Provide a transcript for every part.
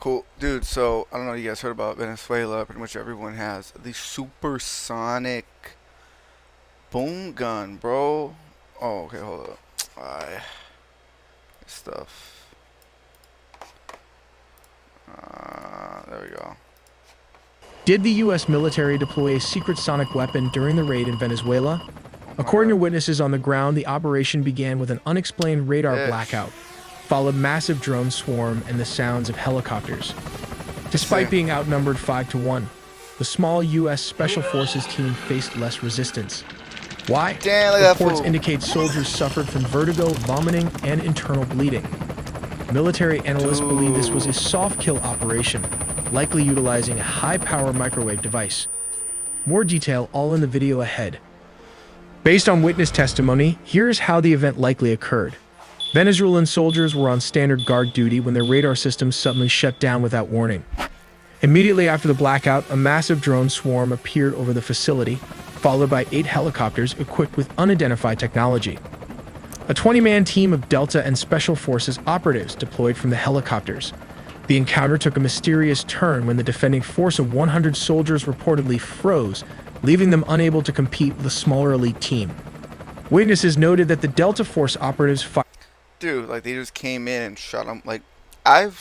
Cool, dude. So I don't know if you guys heard about Venezuela. Pretty much everyone has the supersonic boom gun, bro. Oh, okay, hold up. Stuff. There we go. Did the U.S. military deploy a secret sonic weapon during the raid in Venezuela? Oh my According to god. witnesses on the ground, the operation began with an unexplained radar Ish. blackout, followed massive drone swarm and the sounds of helicopters. Let's see. Despite being outnumbered 5 to 1, the small U.S. Special Forces team faced less resistance. Why? Damn, look at that Reports fool. indicate soldiers suffered from vertigo, vomiting, and internal bleeding. Military analysts believe this was a Dude. soft kill operation, likely utilizing a high-power microwave device. More detail all in the video ahead. Based on witness testimony, here's how the event likely occurred. Venezuelan soldiers were on standard guard duty when their radar systems suddenly shut down without warning. Immediately after the blackout, a massive drone swarm appeared over the facility, followed by 8 helicopters equipped with unidentified technology. A 20-man team of Delta and Special Forces operatives deployed from the helicopters. The encounter took a mysterious turn when the defending force of 100 soldiers reportedly froze, leaving them unable to compete with a smaller elite team. Witnesses noted that the Delta Force operatives fired. Dude, like they just came in and shot him. I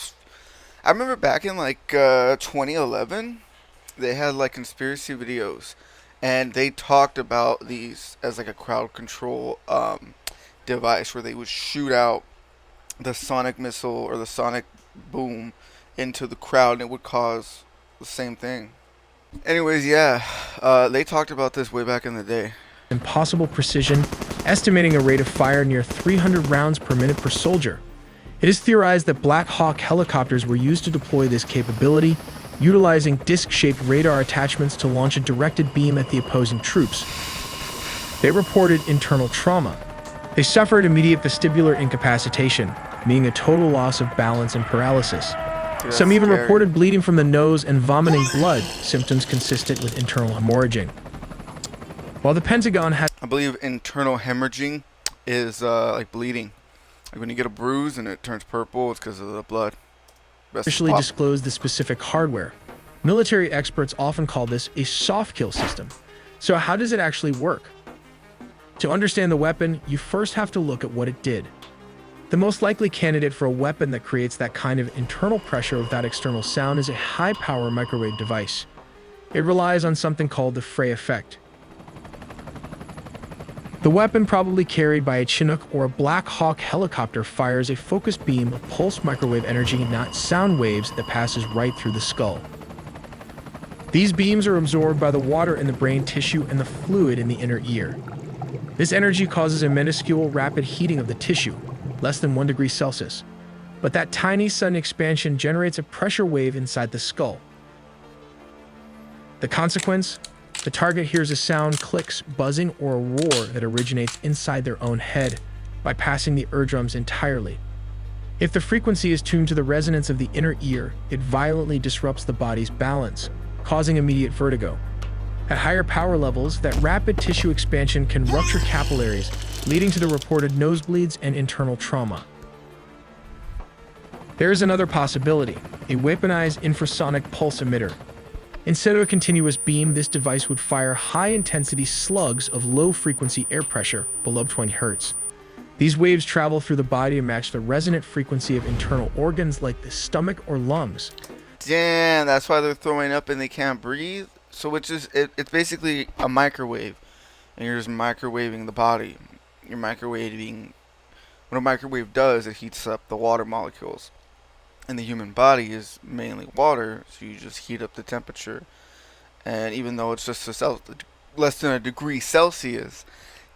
remember back in 2011, they had like conspiracy videos, and they talked about these as like a crowd control device where they would shoot out the sonic missile or the sonic boom into the crowd, and it would cause the same thing. Anyways, yeah, they talked about this way back in the day. Impossible precision, estimating a rate of fire near 300 rounds per minute per soldier. It is theorized that Black Hawk helicopters were used to deploy this capability, utilizing disc-shaped radar attachments to launch a directed beam at the opposing troops. They reported internal trauma. They suffered immediate vestibular incapacitation, meaning a total loss of balance and paralysis. Dude, Some that's even scary. reported bleeding from the nose and vomiting blood, symptoms consistent with internal hemorrhaging. While the Pentagon had I believe internal hemorrhaging is like bleeding. Like when you get a bruise and it turns purple, it's because of the blood. Best officially pop. disclosed the specific hardware, military experts often call this a soft kill system. So how does it actually work? To understand the weapon, you first have to look at what it did. The most likely candidate for a weapon that creates that kind of internal pressure without external sound is a high-power microwave device. It relies on something called the fray effect. The weapon, probably carried by a Chinook or a Black Hawk helicopter, fires a focused beam of pulsed microwave energy, not sound waves, that passes right through the skull. These beams are absorbed by the water in the brain tissue and the fluid in the inner ear. This energy causes a minuscule rapid heating of the tissue, less than 1 degree Celsius. But that tiny sudden expansion generates a pressure wave inside the skull. The consequence? The target hears a sound, clicks, buzzing, or a roar that originates inside their own head, bypassing the eardrums entirely. If the frequency is tuned to the resonance of the inner ear, it violently disrupts the body's balance, causing immediate vertigo. At higher power levels, that rapid tissue expansion can rupture capillaries, leading to the reported nosebleeds and internal trauma. There is another possibility, a weaponized infrasonic pulse emitter. Instead of a continuous beam, this device would fire high-intensity slugs of low-frequency air pressure below 20 Hz. These waves travel through the body to match the resonant frequency of internal organs like the stomach or lungs. Damn, that's why they're throwing up and they can't breathe. So it's basically a microwave, and you're just microwaving the body. You're microwaving. What a microwave does, it heats up the water molecules. And the human body is mainly water, so you just heat up the temperature. And even though it's just less than a degree Celsius,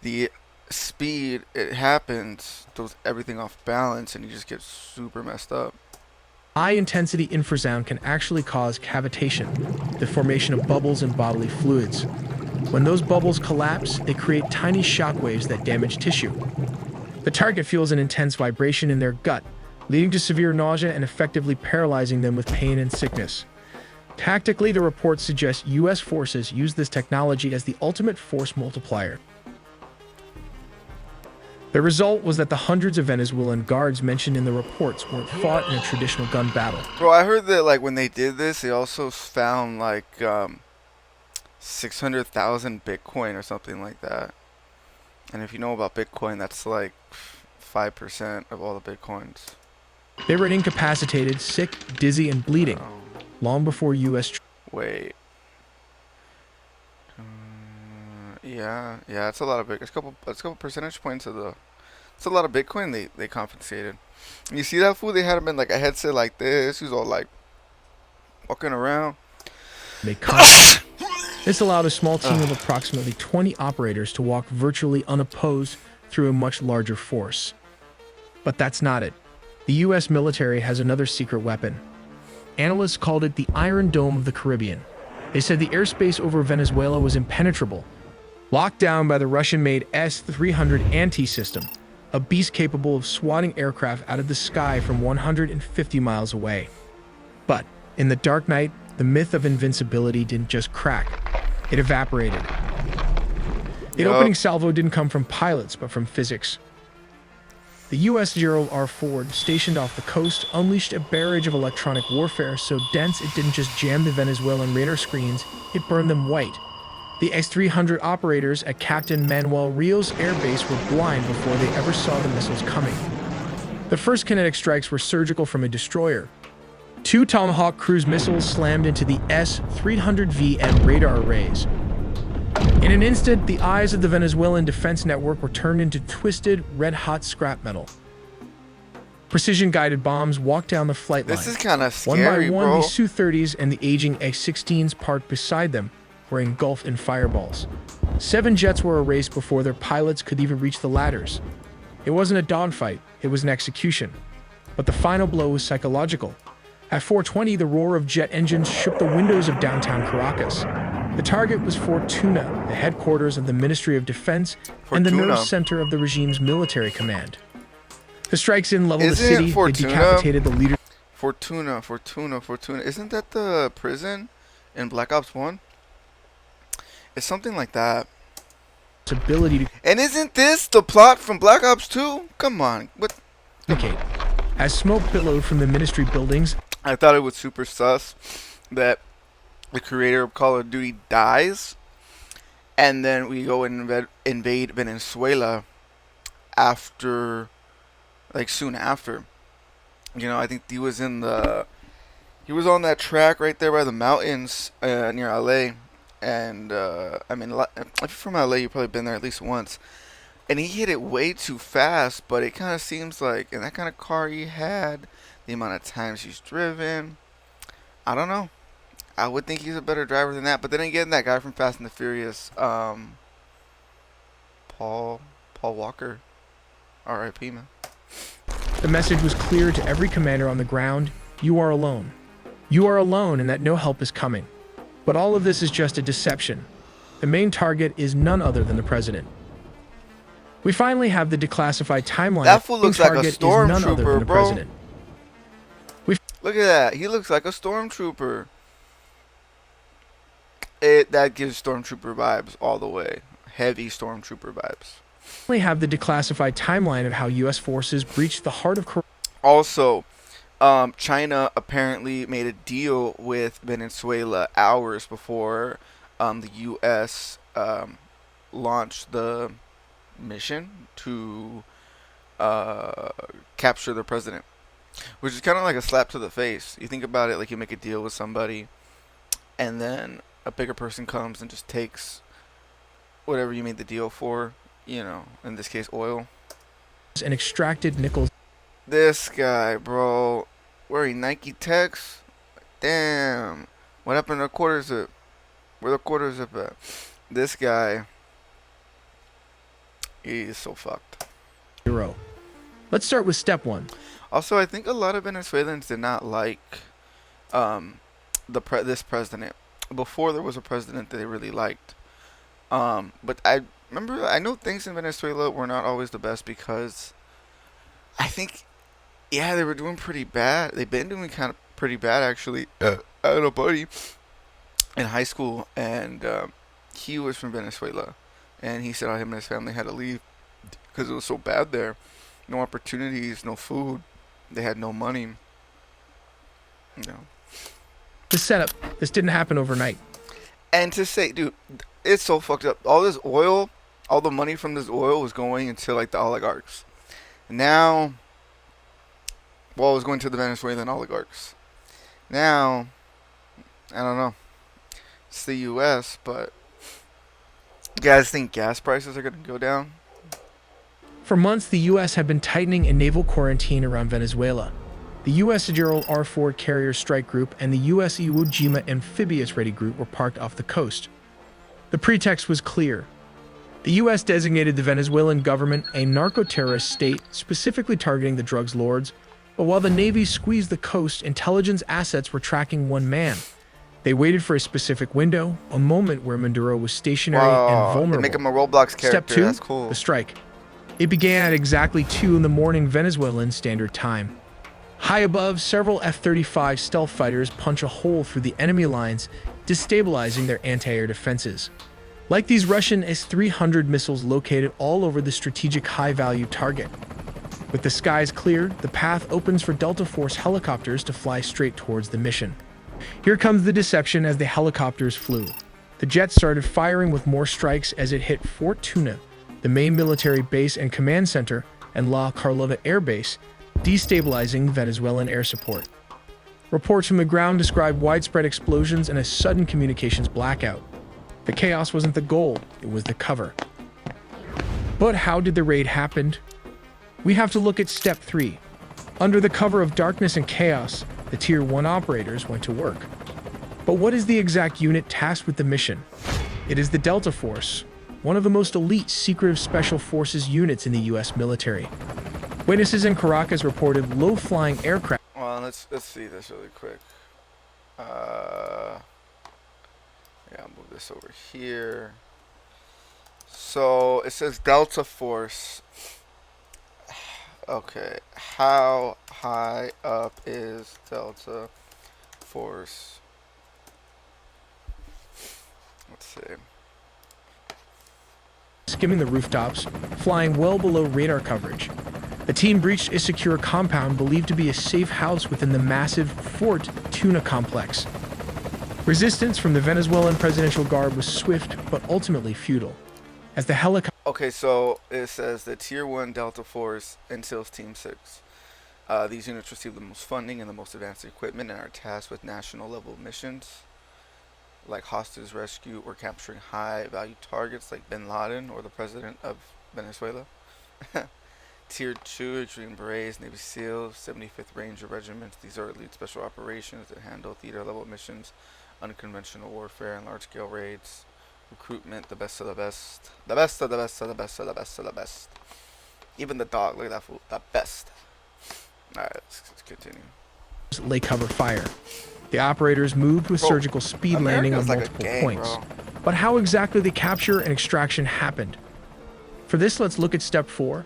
the speed it happens throws everything off balance, and you just get super messed up. High-intensity infrasound can actually cause cavitation, the formation of bubbles in bodily fluids. When those bubbles collapse, they create tiny shock waves that damage tissue. The target feels an intense vibration in their gut, leading to severe nausea and effectively paralyzing them with pain and sickness. Tactically, the reports suggest U.S. forces use this technology as the ultimate force multiplier. The result was that the hundreds of Venezuelan guards mentioned in the reports weren't fought in a traditional gun battle. Bro, I heard that like when they did this, they also found like 600,000 Bitcoin or something like that. And if you know about Bitcoin, that's like 5% of all the Bitcoins. They were incapacitated, sick, dizzy, and bleeding long before U.S. Wait. Yeah, yeah, it's a lot of big. It's a couple percentage points of the. It's a lot of Bitcoin they confiscated. You see that fool? They had him in like a headset like this. He was all like walking around. Made contact. This allowed a small team of approximately 20 operators to walk virtually unopposed through a much larger force. But that's not it. The U.S. military has another secret weapon. Analysts called it the Iron Dome of the Caribbean. They said the airspace over Venezuela was impenetrable, locked down by the Russian-made S-300 anti-system, a beast capable of swatting aircraft out of the sky from 150 miles away. But in the dark night, the myth of invincibility didn't just crack, it evaporated. The opening salvo didn't come from pilots, but from physics. The U.S. Gerald R. Ford, stationed off the coast, unleashed a barrage of electronic warfare so dense it didn't just jam the Venezuelan radar screens, it burned them white. The S-300 operators at Captain Manuel Rio's airbase were blind before they ever saw the missiles coming. The first kinetic strikes were surgical from a destroyer. 2 Tomahawk cruise missiles slammed into the S-300VM radar arrays. In an instant, the eyes of the Venezuelan defense network were turned into twisted, red-hot scrap metal. Precision-guided bombs walked down the flight line. This is kind of One scary, by one, bro. the Su-30s and the aging X-16s parked beside them were engulfed in fireballs. 7 jets were erased before their pilots could even reach the ladders. It wasn't a dogfight, it was an execution. But the final blow was psychological. At 4:20, the roar of jet engines shook the windows of downtown Caracas. The target was Fortuna, the headquarters of the Ministry of Defense and the nerve center of the regime's military command. The strikes didn't level the city, they decapitated the leader. Fortuna. Isn't that the prison in Black Ops 1? It's something like that. Ability to And isn't this the plot from Black Ops 2? Come on. What? communicate. As smoke billowed from the ministry buildings, I thought it was super sus that the creator of Call of Duty dies, and then we go and invade Venezuela after, like soon after. You know, I think he was on that track right there by the mountains near LA, and I mean, if you're from LA, you've probably been there at least once. And he hit it way too fast, but it kind of seems like, in that kind of car he had, the amount of times he's driven, I don't know. I would think he's a better driver than that. But then again, that guy from Fast and the Furious, Paul Walker, R.I.P. man. the message was clear to every commander on the ground: you are alone. You are alone and that no help is coming. But all of this is just a deception. The main target is none other than the president. We finally have the declassified timeline. That fool looks like a stormtrooper, bro. President. Look at that. He looks like a stormtrooper. That gives stormtrooper vibes all the way. Heavy stormtrooper vibes. We have the declassified timeline of how U.S. forces breached the heart of Korea. Also, China apparently made a deal with Venezuela hours before the U.S. Launched the mission to capture the president, which is kind of like a slap to the face. You think about it, like you make a deal with somebody, and then a bigger person comes and just takes whatever you made the deal for. You know, in this case, oil. And extracted nickel. This guy, bro, wearing Nike Techs. Damn, what happened to the quarter zip? Where the quarter zip at? This guy. He's so fucked. Euro. Let's start with step 1. Also, I think a lot of Venezuelans did not like this president. Before there was a president that they really liked. But I know things in Venezuela were not always the best because I think, yeah, they were doing pretty bad. They've been doing kind of pretty bad, actually. I had a buddy in high school, and he was from Venezuela. And he said him and his family had to leave because it was so bad there. No opportunities, no food. They had no money. You know. The setup, this didn't happen overnight. And to say, dude, it's so fucked up. All this oil, all the money from this oil was going into like the oligarchs. Now, well, it was going to the Venezuelan oligarchs. Now, I don't know. It's the U.S., but you guys think gas prices are going to go down? For months, the U.S. had been tightening a naval quarantine around Venezuela. The U.S. Gerald R. Ford Carrier Strike Group and the U.S. Iwo Jima Amphibious Ready Group were parked off the coast. The pretext was clear. The U.S. designated the Venezuelan government a narco-terrorist state, specifically targeting the drugs lords, but while the Navy squeezed the coast, intelligence assets were tracking one man. They waited for a specific window, a moment where Maduro was stationary and vulnerable. They make him a Roblox character. Step 2, that's cool. the strike. It began at exactly 2 a.m. Venezuelan Standard Time. High above, several F-35 stealth fighters punch a hole through the enemy lines, destabilizing their anti-air defenses. Like these Russian S-300 missiles located all over the strategic high-value target. With the skies clear, the path opens for Delta Force helicopters to fly straight towards the mission. Here comes the deception as the helicopters flew. The jets started firing with more strikes as it hit Fort Tuna, the main military base and command center, and La Carlota Air Base, destabilizing Venezuelan air support. Reports from the ground describe widespread explosions and a sudden communications blackout. The chaos wasn't the goal, it was the cover. But how did the raid happen? We have to look at step 3. Under the cover of darkness and chaos, the Tier 1 operators went to work. But what is the exact unit tasked with the mission? It is the Delta Force, one of the most elite secretive special forces units in the US military. Witnesses in Caracas reported low-flying aircraft. Well, let's see this really quick. Yeah, I'll move this over here. So it says Delta Force. Okay, how high up is Delta Force? Let's see. Skimming the rooftops, flying well below radar coverage. The team breached a secure compound believed to be a safe house within the massive Fort Tuna complex. Resistance from the Venezuelan Presidential Guard was swift but ultimately futile. As the helicopter... Okay, so it says the Tier 1 Delta Force and SEALs Team 6. These units receive the most funding and the most advanced equipment and are tasked with national level missions like hostage rescue or capturing high value targets like Bin Laden or the President of Venezuela. Tier 2 Extreme Berets, Navy SEALs, 75th Ranger Regiments. These are elite special operations that handle theater level missions, unconventional warfare, and large scale raids. Recruitment, the best of the best. The best of the best of the best of the best of the best. Even the dog, look at that fool. The best. Alright, let's continue. Lay cover fire. The operators moved with surgical speed, landing on multiple points. But how exactly the capture and extraction happened? For this, let's look at step 4.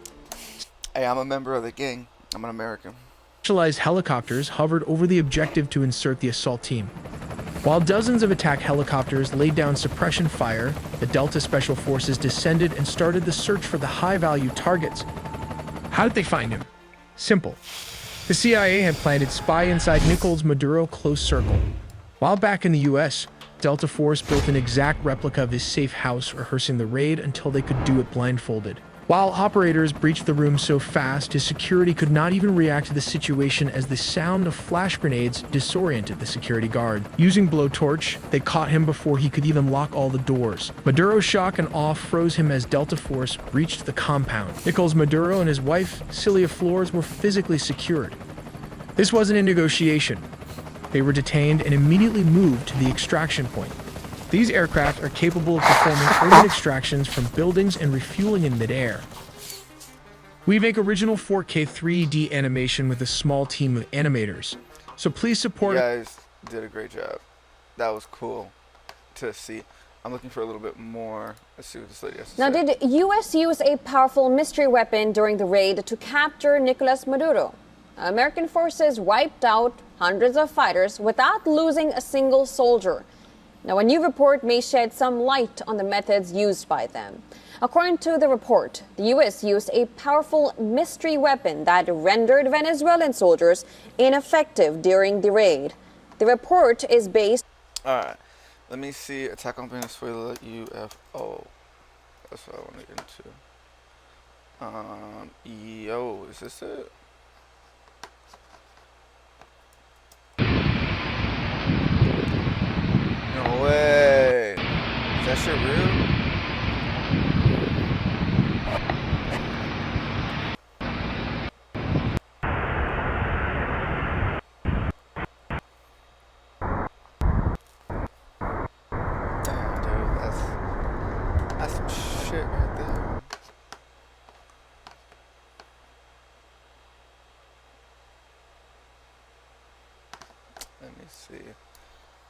Hey, I'm a member of the gang. I'm an American. Specialized helicopters hovered over the objective to insert the assault team. While dozens of attack helicopters laid down suppression fire, the Delta Special Forces descended and started the search for the high-value targets. How did they find him? Simple. The CIA had planted spy inside Nicolás Maduro close circle. While back in the US, Delta Force built an exact replica of his safe house, rehearsing the raid until they could do it blindfolded. While operators breached the room so fast, his security could not even react to the situation as the sound of flash grenades disoriented the security guard. Using blowtorch, they caught him before he could even lock all the doors. Maduro's shock and awe froze him as Delta Force reached the compound. Nicolás Maduro and his wife, Celia Flores, were physically secured. This wasn't a negotiation. They were detained and immediately moved to the extraction point. These aircraft are capable of performing urban extractions from buildings and refueling in midair. We make original 4K 3D animation with a small team of animators, so please support... You guys did a great job. That was cool to see. I'm looking for a little bit more. Let's see what this lady has to say. Now, did U.S. use a powerful mystery weapon during the raid to capture Nicolás Maduro? American forces wiped out hundreds of fighters without losing a single soldier. Now, a new report may shed some light on the methods used by them. According to the report, the U.S. used a powerful mystery weapon that rendered Venezuelan soldiers ineffective during the raid. The report is based. Alright, let me see. Attack on Venezuela UFO. That's what I want to get into. Yo, is this it? No way. Is that shit real? Damn, dude, that's some shit right there. Let me see.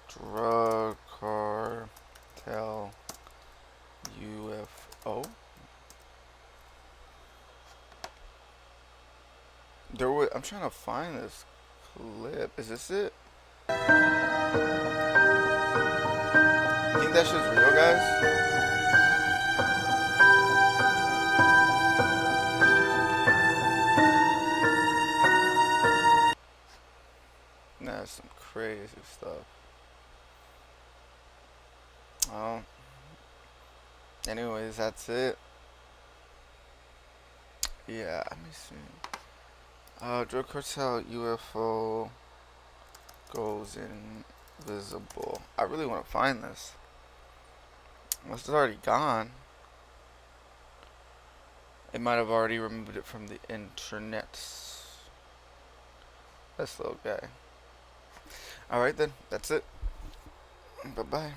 Drug cartel UFO. I'm trying to find this clip. Is this it? You think that shit's real, guys? That's some crazy stuff. Oh. Anyways, that's it. Yeah, let me see. Drug cartel UFO goes invisible. I really want to find this. Unless it's already gone. It might have already removed it from the internet. This little guy. Alright then, that's it. Bye bye.